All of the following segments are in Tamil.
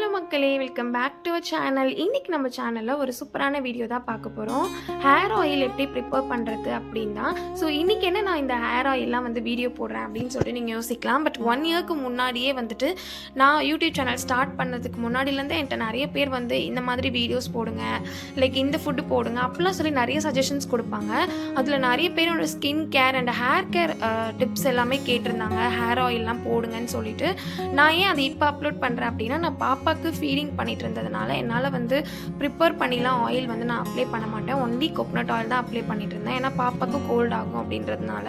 ஹலோ மக்களே, welcome back to our channel. இன்றைக்கி நம்ம சேனலில் ஒரு சூப்பரான வீடியோ தான் பார்க்க போகிறோம். ஹேர் ஆயில் எப்படி ப்ரிப்பேர் பண்ணுறது அப்படின்னு தான். ஸோ இன்றைக்கி என்ன நான் இந்த ஹேர் ஆயிலெலாம் வீடியோ போடுறேன் அப்படின்னு சொல்லிட்டு நீங்கள் யோசிக்கலாம். பட் 1 இயர்க்கு முன்னாடியே நான் யூடியூப் சேனல் ஸ்டார்ட் பண்ணதுக்கு முன்னாடிலேருந்தே என்கிட்ட நிறைய பேர் இந்த மாதிரி வீடியோஸ் போடுங்க, லைக் இந்த ஃபுட்டு போடுங்க அப்படிலாம் சொல்லி நிறைய சஜஷன்ஸ் கொடுப்பாங்க. அதில் நிறைய பேரோட skin care and hair care tips எல்லாமே கேட்டிருந்தாங்க. ஹேர் ஆயிலெலாம் போடுங்கன்னு சொல்லிட்டு நான் ஏன் அதை இப்போ அப்லோட் பண்ணுறேன் அப்படின்னா, நான் பாப்பாவுக்கு ஃபீடிங் பண்ணிட்டு இருந்ததுனால என்னால் ப்ரிப்பேர் பண்ணிலாம் ஆயில் நான் அப்ளை பண்ண மாட்டேன். ஒன்லி கோகனட் ஆயில் தான் அப்ளை பண்ணிட்டு இருந்தேன். ஏன்னா பாப்பாவுக்கு கோல்ட் ஆகும் அப்படின்றதுனால.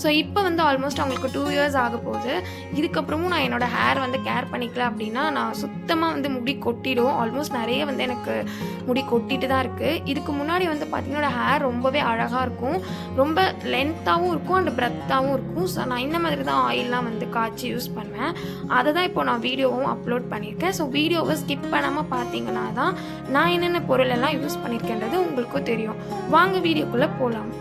ஸோ இப்போ ஆல்மோஸ்ட் அவங்களுக்கு 2 இயர்ஸ் ஆக போகுது. இதுக்கப்புறமும் நான் என்னோடய ஹேர் கேர் பண்ணிக்கல அப்படின்னா நான் சுத்தமாக முடி கொட்டிடும். ஆல்மோஸ்ட் நிறைய எனக்கு முடி கொட்டிட்டு தான் இருக்குது. இதுக்கு முன்னாடி பார்த்தீங்கன்னா ஹேர் ரொம்பவே அழகாக இருக்கும், ரொம்ப லென்த்தாகவும் இருக்கும் அண்ட் பிரெத்தாகவும் இருக்கும். ஸோ நான் இந்த மாதிரி தான் ஆயிலெலாம் காய்ச்சி யூஸ் பண்ணுவேன். அதை தான் இப்போ நான் வீடியோவும் அப்லோட் பண்ணியிருக்கேன். ஸோ வீடியோவை ஸ்கிப் பண்ணாமல் பார்த்தீங்கன்னா தான் நான் என்னென்ன பொருள் எல்லாம் யூஸ் பண்ணியிருக்கேன்றது உங்களுக்கும் தெரியும். வாங்க வீடியோக்குள்ளே போகலாம்.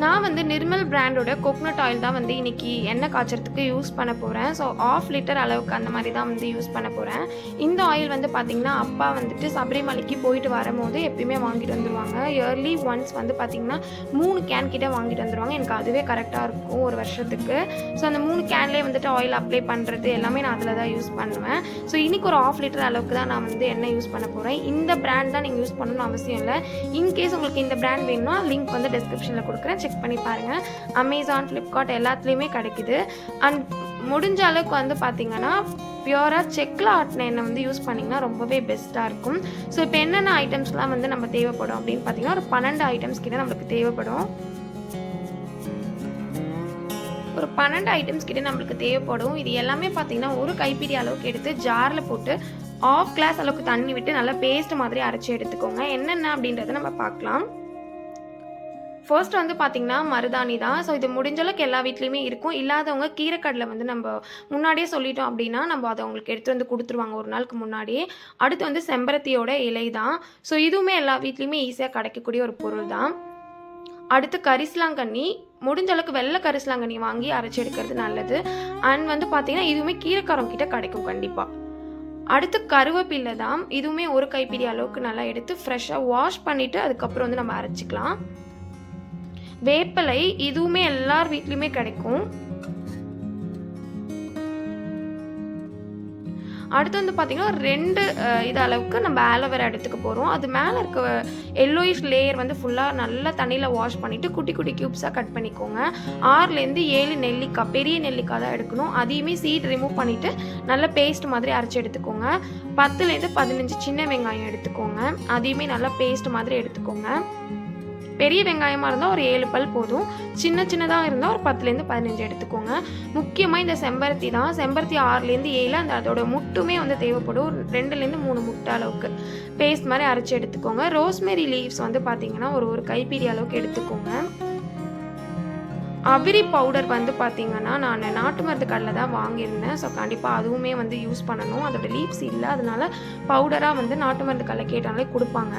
நான் நிர்மல் பிராண்டோட கோகனட் ஆயில் தான் இன்றைக்கி எண்ணெய் காய்ச்சறதுக்கு யூஸ் பண்ண போகிறேன். ஸோ 1/2 லிட்டர் அளவுக்கு அந்த மாதிரி தான் யூஸ் பண்ண போகிறேன். இந்த ஆயில் பார்த்திங்கன்னா அப்பா சபரிமலைக்கு போயிட்டு வரும்போது எப்பயுமே வாங்கிட்டு வந்துடுவாங்க. இயர்லி ஒன்ஸ் பார்த்திங்கன்னா 3 கேன் கிட்டே வாங்கிட்டு வந்துடுவாங்க. எனக்கு அதுவே கரெக்டாக இருக்கும் ஒரு வருஷத்துக்கு. ஸோ அந்த 3 கேன்லேயே ஆயில் அப்ளை பண்ணுறது எல்லாமே நான் அதில் தான் யூஸ் பண்ணுவேன். ஸோ இன்றைக்கி ஒரு 1/2 லிட்டர் அளவுக்கு தான் நான் எண்ணெய் யூஸ் பண்ண போகிறேன். இந்த பிராண்ட் தான் நீங்கள் யூஸ் பண்ணணும்னு அவசியம் இல்லை. இன்கேஸ் உங்களுக்கு இந்த பிராண்ட் வேணும்னா லிங்க் டிஸ்கிரிப்ஷனில் கொடுக்குறேன், செக் பண்ணி பாருங்கள். அமேசான், ஃப்ளிப்கார்ட் எல்லாத்துலேயுமே கிடைக்குது. அண்ட் முடிஞ்ச அளவுக்கு பார்த்தீங்கன்னா பியூராக செக்கில் ஆட்டின எண்ணெய் யூஸ் பண்ணிங்கன்னா ரொம்பவே பெஸ்ட்டாக இருக்கும். ஸோ இப்போ என்னென்ன ஐட்டம்ஸ்லாம் நம்ம தேவைப்படும் அப்படின்னு பார்த்தீங்கன்னா ஒரு 12 ஐட்டம்ஸ் கிட்ட நம்மளுக்கு தேவைப்படும். ஒரு 12 ஐட்டம்ஸ் கிட்ட நம்மளுக்கு தேவைப்படும். இது எல்லாமே பார்த்தீங்கன்னா ஒரு கைப்பிடி அளவுக்கு எடுத்து ஜாரில் போட்டு 1/2 கிளாஸ் அளவுக்கு தண்ணி விட்டு நல்லா பேஸ்ட் மாதிரி அரைச்சி எடுத்துக்கோங்க. என்னென்ன அப்படின்றத நம்ம பார்க்கலாம். ஃபர்ஸ்ட் பார்த்தீங்கன்னா மருதாணி தான். ஸோ இது முடிஞ்சளவுக்கு எல்லா வீட்லேயுமே இருக்கும். இல்லாதவங்க கீரைக்கடலை நம்ம முன்னாடியே சொல்லிட்டோம் அப்படின்னா நம்ம அதை அவங்களுக்கு எடுத்து கொடுத்துருவாங்க ஒரு நாளுக்கு முன்னாடியே. அடுத்து செம்பருத்தியோட இலை தான். ஸோ இதுவுமே எல்லா வீட்லேயுமே ஈஸியாக கிடைக்கக்கூடிய ஒரு பொருள் தான். அடுத்து கரிசலாங்கண்ணி, முடிஞ்சளவுக்கு வெள்ளை கரிசலாங்கண்ணி வாங்கி அரைச்சி எடுக்கிறது நல்லது. அண்ட் பார்த்தீங்கன்னா இதுவுமே கீரைக்காரம் கிட்ட கிடைக்கும் கண்டிப்பாக. அடுத்து கருவேப்பிலை தான். இதுவுமே ஒரு கைப்பிடி அளவுக்கு நல்லா எடுத்து ஃப்ரெஷ்ஷாக வாஷ் பண்ணிவிட்டு அதுக்கப்புறம் நம்ம அரைச்சிக்கலாம். வேப்பிலை, இதுவுமே எல்லார் வீட்லையுமே கிடைக்கும். அடுத்து பார்த்தீங்கன்னா 2 இது அளவுக்கு நம்ம ஆலோவேரா எடுத்துக்க போகிறோம். அது மேலே இருக்க எல்லோயிஷ் லேயர் ஃபுல்லாக நல்லா தண்ணியில் வாஷ் பண்ணிவிட்டு குட்டி குட்டி க்யூப்ஸாக கட் பண்ணிக்கோங்க. 6லேருந்து 7 நெல்லிக்காய், பெரிய நெல்லிக்காய் தான் எடுக்கணும். அதையுமே சீட் ரிமூவ் பண்ணிவிட்டு நல்லா பேஸ்ட் மாதிரி அரைச்சி எடுத்துக்கோங்க. 10லேருந்து 15 சின்ன வெங்காயம் எடுத்துக்கோங்க. அதையுமே நல்லா பேஸ்ட் மாதிரி எடுத்துக்கோங்க. பெரிய வெங்காயமாக இருந்தால் ஒரு 7 பல் போதும். சின்னதாக இருந்தால் ஒரு 10லேருந்து 15 எடுத்துக்கோங்க. முக்கியமாக இந்த செம்பருத்தி தான். செம்பருத்தி 6லேருந்து 7, அந்த அதோட முட்டுமே தேவைப்படும். 2லேருந்து 3 முட்டை அளவுக்கு பேஸ்ட் மாதிரி அரைச்சி எடுத்துக்கோங்க. ரோஸ்மெரி லீவ்ஸ் பார்த்தீங்கன்னா ஒரு கைப்பிடி அளவுக்கு எடுத்துக்கோங்க. அவிரி பவுடர் பார்த்தீங்கன்னா நான் நாட்டு மருந்து கடையில் தான் வாங்கியிருந்தேன். ஸோ கண்டிப்பாக அதுவுமே யூஸ் பண்ணணும். அதோட லீவ்ஸ் இல்லை, அதனால பவுடராக நாட்டு மருந்து கடையில் கேட்டாலே கொடுப்பாங்க.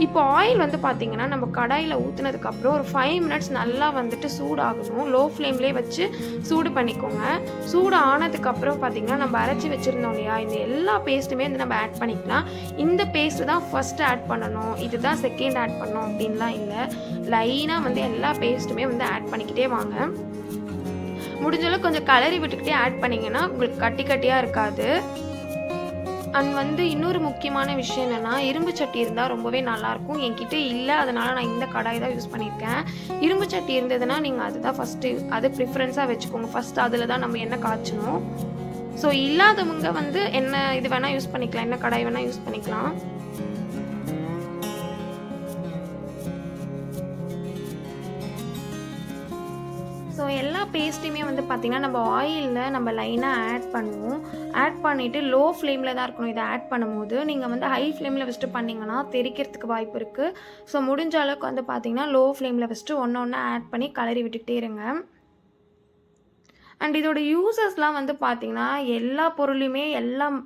இப்போ ஆயில் பார்த்தீங்கன்னா நம்ம கடாயில் ஊற்றுனதுக்கப்புறம் ஒரு 5 மினிட்ஸ் நல்லா சூடாகணும். லோ ஃப்ளேம்லேயே வச்சு சூடு பண்ணிக்கோங்க. சூடு ஆனதுக்கப்புறம் பார்த்தீங்கன்னா நம்ம அரைச்சி வச்சுருந்தோம் இல்லையா, இந்த எல்லா பேஸ்ட்டுமே நம்ம ஆட் பண்ணிக்கலாம். இந்த பேஸ்ட்டு தான் ஃபஸ்ட்டு ஆட் பண்ணணும், இதுதான் செகண்ட் ஆட் பண்ணணும் அப்படின்லாம் இல்லை. லைனாக எல்லா பேஸ்ட்டுமே ஆட் பண்ணிக்கிட்டே வாங்க. முடிஞ்சளவுக்கு கொஞ்சம் கலரி விட்டுக்கிட்டே ஆட் பண்ணிங்கன்னா உங்களுக்கு கட்டி கட்டியாக இருக்காது. அண்ட் இன்னொரு முக்கியமான விஷயம் என்னென்னா, இரும்பு சட்டி இருந்தால் ரொம்பவே நல்லாயிருக்கும். என்கிட்ட இல்லை, அதனால் நான் இந்த கடாய் தான் யூஸ் பண்ணியிருக்கேன். இரும்பு சட்டி இருந்ததுன்னா நீங்கள் அதுதான் ஃபஸ்ட்டு அது ப்ரிஃபரன்ஸாக வச்சுக்கோங்க. ஃபஸ்ட்டு அதில் தான் நம்ம எண்ணெய் காய்ச்சணும். ஸோ இல்லாதவங்க என்ன இது வேணால் யூஸ் பண்ணிக்கலாம், என்ன கடாய் வேணால் யூஸ் பண்ணிக்கலாம். ஸோ எல்லா பேஸ்ட்டையுமே பார்த்திங்கன்னா நம்ம ஆயிலில் நம்ம லைனாக ஆட் பண்ணுவோம். ஆட் பண்ணிவிட்டு லோ ஃப்ளேமில் தான் இருக்கணும். இதை ஆட் பண்ணும்போது நீங்கள் ஹை ஃப்ளேமில் வச்சுட்டு பண்ணிங்கன்னா தெரிக்கிறதுக்கு வாய்ப்பு இருக்குது. ஸோ முடிஞ்ச அளவுக்கு பார்த்திங்கன்னா லோ ஃப்ளேமில் வச்சுட்டு ஒன்று ஆட் பண்ணி கலரி விட்டுக்கிட்டே இருங்க. அண்ட் இதோட யூசஸ்லாம் பார்த்திங்கன்னா எல்லா பொருளையுமே எல்லாம்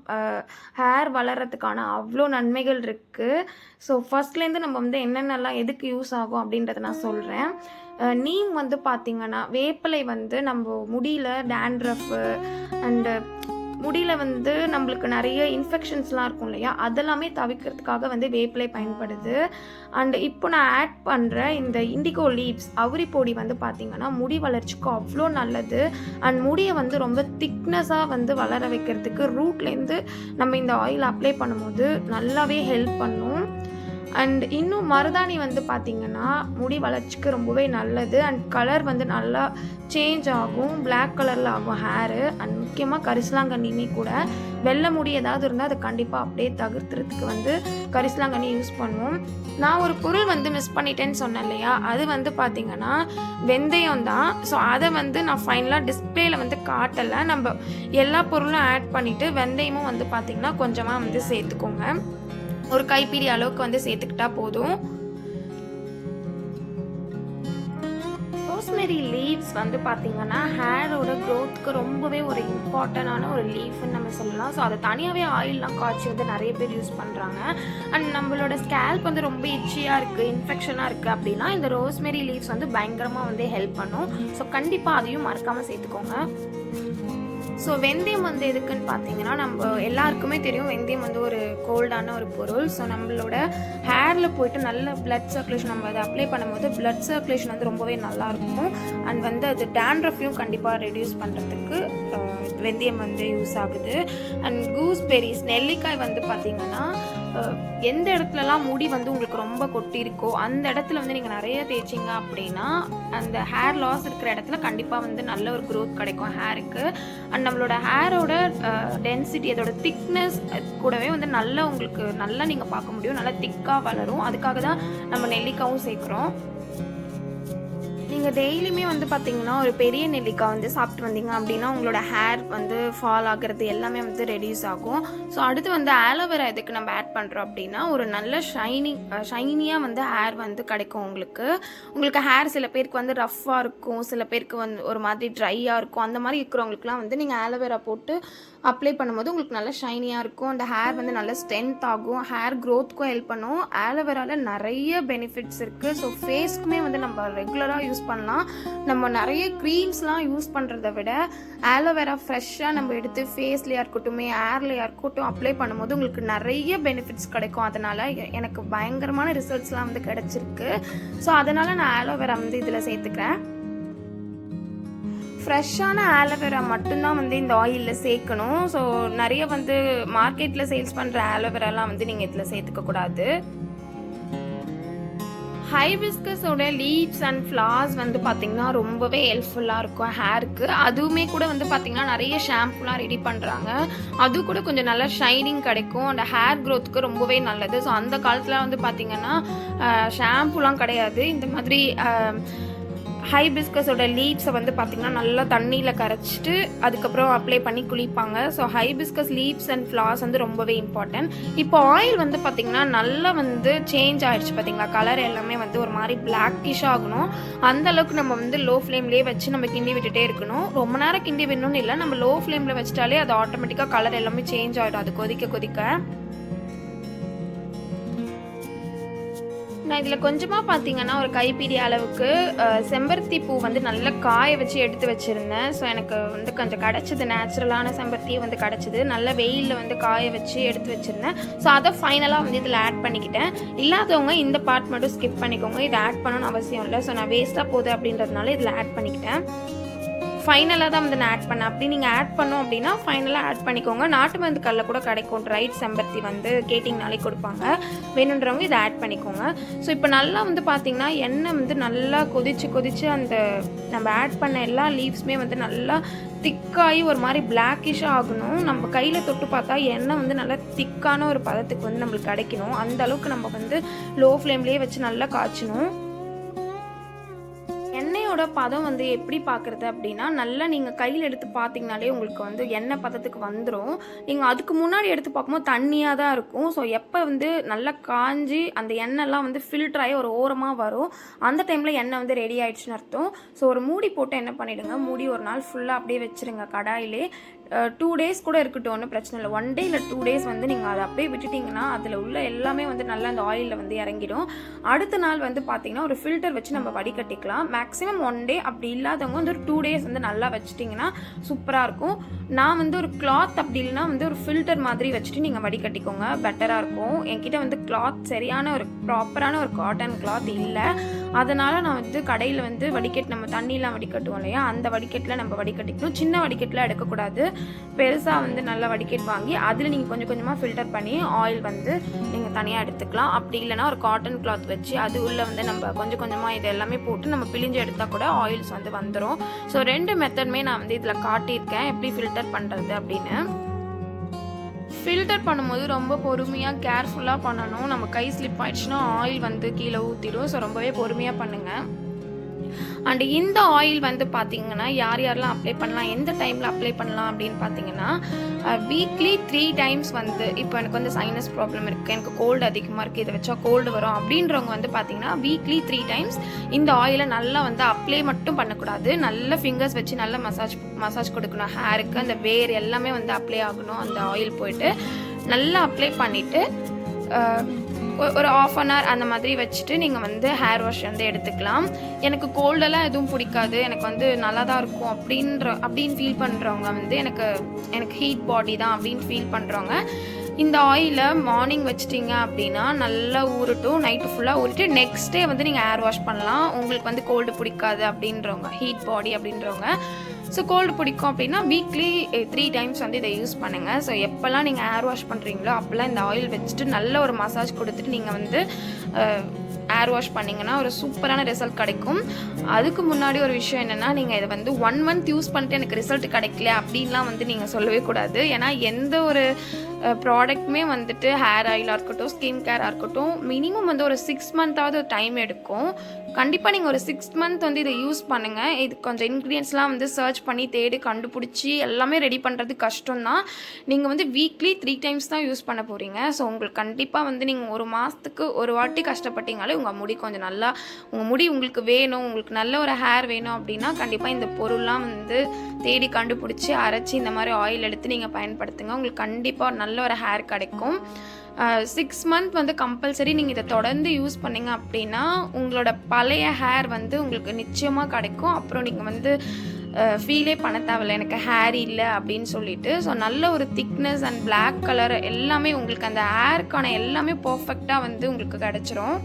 ஹேர் வளர்கிறதுக்கான அவ்வளோ நன்மைகள் இருக்குது. ஸோ ஃபஸ்ட்லேருந்து நம்ம என்னென்னலாம் எதுக்கு யூஸ் ஆகும் அப்படின்றத நான் சொல்கிறேன். நீம் வந்து பார்த்திங்கன்னா வேப்பிலை வந்து நம்ம முடியல டேண்ட்ரஃபு அண்டு முடியில் வந்து நம்மளுக்கு நிறைய இன்ஃபெக்ஷன்ஸ்லாம் இருக்கும் இல்லையா, அதெல்லாமே தவிர்க்கிறதுக்காக வந்து வேப்பிலை பயன்படுது. அண்ட் இப்போ நான் ஆட் பண்ணுற இந்த இண்டிகோ லீவ்ஸ் அவுரி பொடி வந்து பார்த்திங்கன்னா முடி வளர்ச்சிக்கு அவ்வளோ நல்லது. அண்ட் முடியை வந்து ரொம்ப திக்னஸாக வந்து வளர வைக்கிறதுக்கு ரூட்லேருந்து நம்ம இந்த ஆயில் அப்ளை பண்ணும்போது நல்லாவே ஹெல்ப் பண்ணும். அண்ட் இன்னும் மருதாணி வந்து பார்த்திங்கன்னா முடி வளர்ச்சிக்கு ரொம்பவே நல்லது. அண்ட் கலர் வந்து நல்லா சேஞ்ச் ஆகும், பிளாக் கலரில் ஆகும் ஹேரு. அண்ட் முக்கியமாக கரிசலாங்கண்ணியுமே கூட வெள்ளை முடி ஏதாவது இருந்தால் அதை கண்டிப்பாக அப்படியே தவிர்த்துறதுக்கு வந்து கரிசலாங்கண்ணி யூஸ் பண்ணுவோம். நான் ஒரு பொருள் வந்து மிஸ் பண்ணிட்டேன்னு சொன்னேன் இல்லையா, அது வந்து பார்த்திங்கன்னா வெந்தயம் தான். ஸோ அதை வந்து நான் ஃபைனலாக டிஸ்பிளேயில் வந்து காட்டலை. நம்ம எல்லா பொருளும் ஆட் பண்ணிவிட்டு வெந்தயமும் வந்து பார்த்திங்கன்னா கொஞ்சமாக வந்து சேர்த்துக்கோங்க. ஒரு கைப்பிடி அளவுக்கு வந்து சேர்த்துக்கிட்டா போதும். ரோஸ்மெரி லீவ்ஸ் வந்து பார்த்திங்கன்னா ஹேரோட க்ரோத்துக்கு ரொம்பவே ஒரு இம்பார்ட்டண்டான ஒரு லீஃப்னு நம்ம சொல்லலாம். ஸோ அதை தனியாகவே ஆயிலெலாம் காய்ச்சி வந்து நிறைய பேர் யூஸ் பண்ணுறாங்க. அண்ட் நம்மளோட ஸ்கேல்ப் வந்து ரொம்ப இச்சியாக இருக்குது, இன்ஃபெக்ஷனாக இருக்குது அப்படின்னா இந்த ரோஸ்மெரி லீவ்ஸ் வந்து பயங்கரமாக வந்து ஹெல்ப் பண்ணும். ஸோ கண்டிப்பாக அதையும் மறக்காமல் சேர்த்துக்கோங்க. ஸோ வெந்தயம் வந்து எதுக்குன்னு பார்த்தீங்கன்னா, நம்ம எல்லாருக்குமே தெரியும் வெந்தயம் வந்து ஒரு கோல்டான ஒரு பொருள். ஸோ நம்மளோட ஹேரில் போயிட்டு நல்ல பிளட் சர்க்குலேஷன் நம்ம அதை அப்ளை பண்ணும்போது பிளட் சர்க்குலேஷன் வந்து ரொம்பவே நல்லாயிருக்கும். அண்ட் வந்து அது டேண்ட்ரஃபையும் கண்டிப்பாக ரெடியூஸ் பண்ணுறதுக்கு வெந்தயம் வந்து யூஸ் ஆகுது. அண்ட் கூஸ்பெரிஸ் நெல்லிக்காய் வந்து பார்த்திங்கன்னா எந்த இடத்துலலாம் முடி வந்து உங்களுக்கு ரொம்ப கொட்டியிருக்கோ அந்த இடத்துல வந்து நீங்கள் நிறைய தேய்ச்சிங்க அப்படின்னா அந்த ஹேர் லாஸ் இருக்கிற இடத்துல கண்டிப்பாக வந்து நல்ல ஒரு க்ரோத் கிடைக்கும் ஹேருக்கு. அண்ட் நம்மளோட ஹேரோட டென்சிட்டி அதோட திக்னஸ் கூடவே வந்து நல்லா உங்களுக்கு நல்லா நீங்கள் பார்க்க முடியும், நல்லா திக்காக வளரும். அதுக்காக தான் நம்ம நெல்லிக்காயும் சேர்க்குறோம். நீங்கள் டெய்லியுமே வந்து பார்த்திங்கன்னா ஒரு பெரிய நெல்லிக்காய் வந்து சாப்பிட்டு வந்தீங்க அப்படின்னா உங்களோட ஹேர் வந்து ஃபால் ஆகிறது எல்லாமே வந்து ரெடியூஸ் ஆகும். ஸோ அடுத்து வந்து ஆலோவேரா எதுக்கு நம்ம ஆட் பண்ணுறோம் அப்படின்னா ஒரு நல்ல ஷைனியாக வந்து ஹேர் வந்து கிடைக்கும் உங்களுக்கு ஹேர் சில பேருக்கு வந்து ரஃப்பாக இருக்கும், சில பேருக்கு வந்து ஒரு மாதிரி ட்ரையாக இருக்கும். அந்த மாதிரி இருக்கிறவங்களுக்குலாம் வந்து நீங்கள் ஆலோவேரா போட்டு அப்ளை பண்ணும்போது உங்களுக்கு நல்லா ஷைனியாக இருக்கும். அந்த ஹேர் வந்து நல்லா ஸ்ட்ரென்த் ஆகும், ஹேர் க்ரோத்துக்கும் ஹெல்ப் பண்ணும். ஆலோவேராவில் நிறைய பெனிஃபிட்ஸ் இருக்குது. ஸோ ஃபேஸ்க்குமே வந்து நம்ம ரெகுலராக யூஸ் பண்ணலாம். நம்ம நிறைய க்ரீம்ஸ்லாம் யூஸ் பண்ணுறத விட ஆலோவேரா ஃப்ரெஷ்ஷாக நம்ம எடுத்து ஃபேஸ்லையாக இருக்கட்டும் ஹேர்லையாக இருக்கட்டும் அப்ளை பண்ணும்போது உங்களுக்கு நிறைய பெனிஃபிட்ஸ் கிடைக்கும். அதனால் எனக்கு பயங்கரமான ரிசல்ட்ஸ்லாம் வந்து கிடச்சிருக்கு. ஸோ அதனால் நான் ஆலோவேரா வந்து இதில் சேர்த்துக்கிறேன். ஃப்ரெஷ்ஷான ஆலோவேரா மட்டும்தான் வந்து இந்த ஆயிலில் சேர்க்கணும். ஸோ நிறைய வந்து மார்க்கெட்டில் சேல்ஸ் பண்ணுற ஆலோவேராலாம் வந்து நீங்கள் இதில் சேர்த்துக்கக்கூடாது. ஹைபிஸ்கஸோட லீவ்ஸ் அண்ட் ஃப்ளார்ஸ் வந்து பார்த்திங்கன்னா ரொம்பவே ஹெல்ப்ஃபுல்லாக இருக்கும் ஹேருக்கு. அதுவுமே கூட வந்து பார்த்திங்கன்னா நிறைய ஷாம்புலாம் ரெடி பண்ணுறாங்க. அது கூட கொஞ்சம் நல்லா ஷைனிங் கிடைக்கும், அந்த ஹேர் க்ரோத்துக்கு ரொம்பவே நல்லது. ஸோ அந்த காலத்தில் வந்து பார்த்திங்கன்னா ஷாம்புலாம் கிடையாது. இந்த மாதிரி ஹைபிஸ்கஸோட லீவ்ஸை வந்து பார்த்திங்கன்னா நல்லா தண்ணியில் கரைச்சிட்டு அதுக்கப்புறம் அப்ளை பண்ணி குளிப்பாங்க. So hibiscus leaves and flowers வந்து ரொம்பவே இம்பார்ட்டன்ட். இப்போ ஆயில் வந்து பார்த்திங்கன்னா நல்லா வந்து சேஞ்ச் ஆகிடுச்சு பார்த்திங்களா, கலர் எல்லாமே வந்து ஒரு மாதிரி பிளாக்கிஷ் ஆகணும். அந்தளவுக்கு நம்ம வந்து லோ ஃப்ளேம்லேயே வச்சு நம்ம கிண்டி விட்டுட்டே இருக்கணும். ரொம்ப நேரம் கிண்டி விடணும்னு இல்லை, நம்ம லோ ஃப்ளேமில் வச்சிட்டாலே அது ஆட்டோமேட்டிக்காக கலர் எல்லாமே சேஞ்ச் ஆகிடும் அது கொதிக்க கொதிக்க. நான் இதில் கொஞ்சமாக பார்த்தீங்கன்னா ஒரு கைப்பிடி அளவுக்கு செம்பருத்தி பூ வந்து நல்லா காய வச்சு எடுத்து வச்சுருந்தேன். ஸோ எனக்கு வந்து கொஞ்சம் கிடச்சிது, நேச்சுரலான செம்பருத்தியே வந்து கிடச்சிது. நல்ல வெயிலில் வந்து காய வச்சு எடுத்து வச்சுருந்தேன். ஸோ அதை ஃபைனலாக வந்து இதில் ஆட் பண்ணிக்கிட்டேன். இல்லாதவங்க இந்த பார்ட் மட்டும் ஸ்கிப் பண்ணிக்கோங்க, இதை ஆட் பண்ணணும்னு அவசியம் இல்லை. ஸோ நான் வேஸ்ட்டாக போகுது அப்படின்றதுனால இதில் ஆட் பண்ணிக்கிட்டேன். ஃபைனலாக தான் வந்து நான் ஆட் பண்ணேன். அப்படி நீங்கள் ஆட் பண்ணோம் அப்படின்னா ஃபைனலாக ஆட் பண்ணிக்கோங்க. நாட்டு மருந்து கல்ல கூட கிடைக்கும், ட்ரைட் செம்பருத்தி வந்து கேட்டிங்கனாலே கொடுப்பாங்க, வேணுன்றவங்க இதை ஆட் பண்ணிக்கோங்க. ஸோ இப்போ நல்லா வந்து பார்த்திங்கன்னா எண்ணெய் வந்து நல்லா கொதிச்சு அந்த நம்ம ஆட் பண்ண எல்லா லீவ்ஸுமே வந்து நல்லா திக்காகி ஒரு மாதிரி பிளாக்கிஷாக ஆகணும். நம்ம கையில் தொட்டு பார்த்தா எண்ணெய் வந்து நல்லா திக்கான ஒரு பதத்துக்கு வந்து நம்மளுக்கு கிடைக்கணும். அந்த அளவுக்கு நம்ம வந்து லோ ஃப்ளேம்லேயே வச்சு நல்லா காய்ச்சணும். எண்ணெயோட எண்ணெயோட பதம் வந்து எப்படி பார்க்குறது அப்படின்னா, நல்லா நீங்கள் கையில் எடுத்து பார்த்தீங்கனாலே உங்களுக்கு வந்து எண்ணெய் பதத்துக்கு வந்துடும். நீங்கள் அதுக்கு முன்னாடி எடுத்து பார்க்கும்போது தண்ணியாக தான் இருக்கும். ஸோ எப்போ வந்து நல்லா காஞ்சி அந்த எண்ணெய்லாம் வந்து ஃபில்டர் ஆகி ஒரு ஓரமாக வரும், அந்த டைமில் எண்ணெய் வந்து ரெடி ஆகிடுச்சுன்னு அர்த்தம். ஸோ ஒரு மூடி போட்டு என்ன பண்ணிவிடுங்க, மூடி ஒரு நாள் ஃபுல்லாக அப்படியே வச்சுருங்க கடாயிலே. 2 டேஸ் கூட இருக்கட்டும், ஒன்றும் பிரச்சனை இல்லை. 1 டே இல்லை 2 டேஸ் வந்து நீங்கள் அதை அப்படியே விட்டுட்டிங்கன்னா அதில் உள்ள எல்லாமே வந்து நல்லா அந்த ஆயிலில் வந்து இறங்கிடும். அடுத்த நாள் வந்து பார்த்திங்கன்னா ஒரு ஃபில்டர் வச்சு நம்ம வடிகட்டிக்கலாம். மேக்ஸிமம் 1 டே, அப்படி இல்லாதவங்க வந்து ஒரு 2 டேஸ் வந்து நல்லா வச்சிட்டிங்கன்னா சூப்பராக இருக்கும். நான் வந்து ஒரு கிளாத் அப்படி இல்லைனா வந்து ஒரு ஃபில்டர் மாதிரி வச்சுட்டு நீங்கள் வடிகட்டிக்கோங்க, பெட்டராக இருக்கும். என்கிட்ட வந்து கிளாத் சரியான ஒரு ப்ராப்பரான ஒரு காட்டன் கிளாத் இல்லை, அதனால் நான் வந்து கடையில் வந்து வடிகட்டு நம்ம தண்ணியெலாம் வடிகட்டுவோம் இல்லையா, அந்த வடிகட்டில் நம்ம வடிகட்டிக்கணும். சின்ன வடிகட்டில் எடுக்கக்கூடாது, பெருசாக வந்து நல்லா வடிகட் வாங்கி அதில் நீங்கள் கொஞ்சம் கொஞ்சமாக ஃபில்டர் பண்ணி ஆயில் வந்து நீங்கள் தனியாக எடுத்துக்கலாம். அப்படி இல்லைனா ஒரு காட்டன் கிளாத் வச்சு அது உள்ளே வந்து நம்ம கொஞ்சம் கொஞ்சமாக இது எல்லாமே போட்டு நம்ம பிழிஞ்சு எடுத்தால் கூட ஆயில்ஸ் வந்து வந்துடும். ஸோ 2 மெத்தடுமே நான் வந்து இதில் காட்டியிருக்கேன் எப்படி ஃபில்டர் பண்ணுறது அப்படின்னு. ஃபில்டர் பண்ணும்போது ரொம்ப பொறுமையாக கேர்ஃபுல்லாக பண்ணணும். நம்ம கை ஸ்லிப் ஆயிடுச்சுன்னா ஆயில் வந்து கீழே ஊற்றிடும். ஸோ ரொம்பவே பொறுமையாக பண்ணுங்கள். அண்ட் இந்த ஆயில் வந்து பார்த்திங்கன்னா யாரெல்லாம் அப்ளை பண்ணலாம், எந்த டைமில் அப்ளை பண்ணலாம் அப்படின்னு பார்த்தீங்கன்னா, வீக்லி 3 டைம்ஸ் வந்து, இப்போ எனக்கு வந்து சைனஸ் ப்ராப்ளம் இருக்குது, எனக்கு கோல்டு அதிகமாக இருக்குது, இதை வச்சா கோல்டு வரும் அப்படின்றவங்க வந்து பார்த்திங்கன்னா வீக்லி 3 டைம்ஸ் இந்த ஆயிலை நல்லா வந்து அப்ளை மட்டும் பண்ணக்கூடாது, நல்ல ஃபிங்கர்ஸ் வச்சு நல்லா மசாஜ் கொடுக்கணும். ஹேருக்கு அந்த வேர் எல்லாமே வந்து அப்ளை ஆகணும். அந்த ஆயில் போயிட்டு நல்லா அப்ளை பண்ணிவிட்டு ஒரு 1/2 அன் ஹவர் அந்த மாதிரி வச்சுட்டு நீங்கள் வந்து ஹேர் வாஷ் வந்து எடுத்துக்கலாம். எனக்கு கோல்டெல்லாம் எதுவும் பிடிக்காது, எனக்கு வந்து நல்லா தான் இருக்கும் அப்படின்னு ஃபீல் பண்ணுறவங்க வந்து எனக்கு ஹீட் பாடி தான் அப்படின்னு ஃபீல் பண்ணுறவங்க இந்த ஆயிலை மார்னிங் வச்சிட்டிங்க அப்படின்னா நல்லா ஊறட்டும், நைட்டு ஃபுல்லாக ஊறிட்டு நெக்ஸ்ட் டே வந்து நீங்கள் ஹேர் வாஷ் பண்ணலாம். உங்களுக்கு வந்து கோல்டு பிடிக்காது அப்படின்றவங்க, ஹீட் பாடி அப்படின்றவங்க, ஸோ கோல்டு பிடிக்கும் அப்படின்னா வீக்லி 3 டைம்ஸ் வந்து இதை யூஸ் பண்ணுங்கள். ஸோ எப்போல்லாம் நீங்கள் ஹேர் வாஷ் பண்ணுறீங்களோ அப்போல்லாம் இந்த ஆயில் வச்சுட்டு நல்ல ஒரு மசாஜ் கொடுத்துட்டு நீங்கள் வந்து ஹேர் வாஷ் பண்ணிங்கன்னா ஒரு சூப்பரான ரிசல்ட் கிடைக்கும். அதுக்கு முன்னாடி ஒரு விஷயம் என்னென்னா, நீங்கள் இதை வந்து 1 மந்த் யூஸ் பண்ணிட்டு எனக்கு ரிசல்ட் கிடைக்கல அப்படின்லாம் வந்து நீங்கள் சொல்லவே கூடாது. ஏன்னா எந்த ஒரு ப்ராடக்ட்டுமே வந்துட்டு ஹேர் ஆயிலாக இருக்கட்டும், ஸ்கின் கேராக இருக்கட்டும், மினிமம் வந்து ஒரு 6 மந்த்தாவது டைம் எடுக்கும். கண்டிப்பாக நீங்கள் ஒரு 6 மந்த் வந்து இதை யூஸ் பண்ணுங்கள். இது கொஞ்சம் இன்க்ரீடியன்ஸ்லாம் வந்து சர்ச் பண்ணி தேடி கண்டுபிடிச்சி எல்லாமே ரெடி பண்ணுறது கஷ்டம்தான். நீங்கள் வந்து வீக்லி 3 டைம்ஸ் தான் யூஸ் பண்ண போகிறீங்க. ஸோ உங்களுக்கு கண்டிப்பாக வந்து நீங்கள் ஒரு மாதத்துக்கு ஒரு வாட்டி கஷ்டப்பட்டீங்களே உங்கள் முடி கொஞ்சம் நல்லா, உங்கள் முடி உங்களுக்கு வேணும், உங்களுக்கு நல்ல ஒரு ஹேர் வேணும் அப்படின்னா கண்டிப்பாக இந்த பொருள்லாம் வந்து தேடி கண்டுபிடிச்சி அரைச்சி இந்த மாதிரி ஆயில் எடுத்து நீங்கள் பயன்படுத்துங்க. உங்களுக்கு கண்டிப்பாக நல்ல ஒரு ஹேர் கிடைக்கும். 6 மந்த் வந்து கம்பல்சரி நீங்கள் இதை தொடர்ந்து யூஸ் பண்ணிங்க அப்படின்னா உங்களோட பழைய ஹேர் வந்து உங்களுக்கு நிச்சயமாக கிடைக்கும். அப்புறம் நீங்கள் வந்து ஃபீலே பண்ண தேவையில்லை எனக்கு ஹேர் இல்லை அப்படின்னு சொல்லிட்டு. ஸோ நல்ல ஒரு திக்னஸ் அண்ட் பிளாக் கலர் எல்லாமே உங்களுக்கு அந்த ஹேருக்கான எல்லாமே பர்ஃபெக்டாக வந்து உங்களுக்கு கிடச்சிரும்.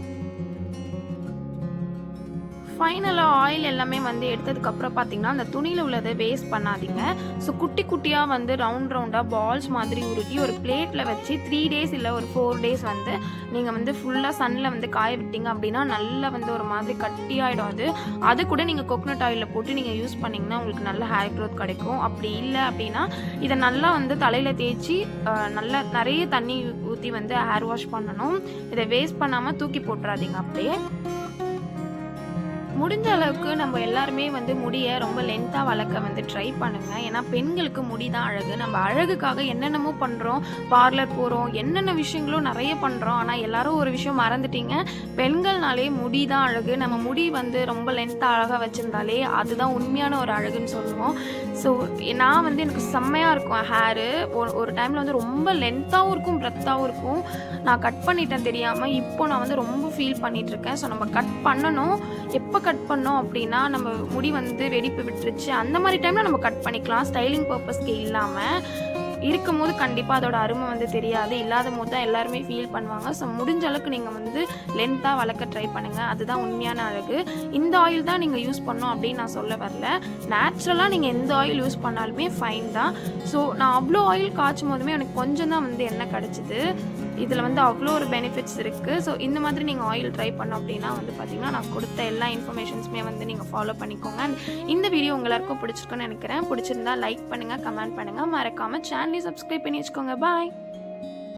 ஃபைனலாக ஆயில் எல்லாமே வந்து எடுத்ததுக்கப்புறம் பார்த்திங்கன்னா அந்த துணியில் உள்ளதை வேஸ்ட் பண்ணாதீங்க. ஸோ குட்டி குட்டியாக வந்து ரவுண்டாக பால்ஸ் மாதிரி உருட்டி ஒரு பிளேட்டில் வச்சு 3 டேஸ் இல்லை ஒரு 4 டேஸ் வந்து நீங்கள் வந்து ஃபுல்லாக சன்னில் வந்து காய விட்டீங்க அப்படின்னா நல்லா வந்து ஒரு மாதிரி கட்டியாகிடும். அது கூட நீங்கள் கோகனட் ஆயிலில் போட்டு நீங்கள் யூஸ் பண்ணிங்கன்னா உங்களுக்கு நல்ல ஹேர் க்ரோத் கிடைக்கும். அப்படி இல்லை அப்படின்னா இதை நல்லா வந்து தலையில் தேய்ச்சி நல்லா நிறைய தண்ணி ஊற்றி வந்து ஹேர் வாஷ் பண்ணணும். இதை வேஸ்ட் பண்ணாமல் தூக்கி போட்டுறாதீங்க. அப்படியே முடிஞ்ச அளவுக்கு நம்ம எல்லாருமே வந்து முடியை ரொம்ப லென்த்தாக வளர்க்க வந்து ட்ரை பண்ணுங்கள். ஏன்னா பெண்களுக்கு முடி தான் அழகு. நம்ம அழகுக்காக என்னென்னமோ பண்ணுறோம், பார்லர் போகிறோம், என்னென்ன விஷயங்களும் நிறைய பண்ணுறோம். ஆனால் எல்லாரும் ஒரு விஷயம் மறந்துட்டீங்க, பெண்கள்னாலே முடி தான் அழகு. நம்ம முடி வந்து ரொம்ப லென்த்தாக அழகாக வச்சுருந்தாலே அதுதான் உண்மையான ஒரு அழகுன்னு சொல்லுவோம். ஸோ நான் வந்து எனக்கு செம்மையாக இருக்கும் ஹேரு. ஒரு டைமில் வந்து ரொம்ப லென்த்தாகவும் இருக்கும், பிரெத்தாகவும் இருக்கும். நான் கட் பண்ணிட்டேன் தெரியாமல். இப்போ நான் வந்து ரொம்ப ஃபீல் பண்ணிகிட்ருக்கேன். ஸோ நம்ம கட் பண்ணணும். எப்போ கட் பண்ணோம் அப்படின்னா நம்ம முடி வந்து வெடிப்பு விட்டுருச்சு அந்த மாதிரி டைமில் நம்ம கட் பண்ணிக்கலாம். ஸ்டைலிங் பர்பஸ்க்கு இல்லாமல் இருக்கும் போது கண்டிப்பாக அதோட அருமை வந்து தெரியாது, இல்லாத போது தான் எல்லாருமே ஃபீல் பண்ணுவாங்க. ஸோ முடிஞ்ச அளவுக்கு நீங்கள் வந்து லென்த்தாக வளர்க்க ட்ரை பண்ணுங்கள், அதுதான் உண்மையான அழகு. இந்த ஆயில் தான் நீங்கள் யூஸ் பண்ணோம் அப்படின்னு நான் சொல்ல வரல. நேச்சுரலாக நீங்கள் எந்த ஆயில் யூஸ் பண்ணாலுமே ஃபைன் தான். ஸோ நான் அவ்வளோ ஆயில் காய்ச்சும் போதுமே எனக்கு கொஞ்சம் தான் வந்து எண்ணெய் கிடச்சிது. இதில் வந்து அவ்வளோ ஒரு பெனிஃபிட்ஸ் இருக்குது. ஸோ இந்த மாதிரி நீங்கள் ஆயில் ட்ரை பண்ணோம் அப்படின்னா வந்து பார்த்திங்கன்னா நான் கொடுத்த எல்லா இன்ஃபர்மேஷன்ஸுமே வந்து நீங்கள் ஃபாலோ பண்ணிக்கோங்க. அண்ட் இந்த வீடியோ உங்கள் எல்லாருக்கும் பிடிச்சிருக்குன்னு நினைக்கிறேன். பிடிச்சிருந்தா லைக் பண்ணுங்கள், கமெண்ட் பண்ணுங்கள், மறக்காமல் சேனலை சப்ஸ்கிரைப் பண்ணி வச்சுக்கோங்க. பாய்.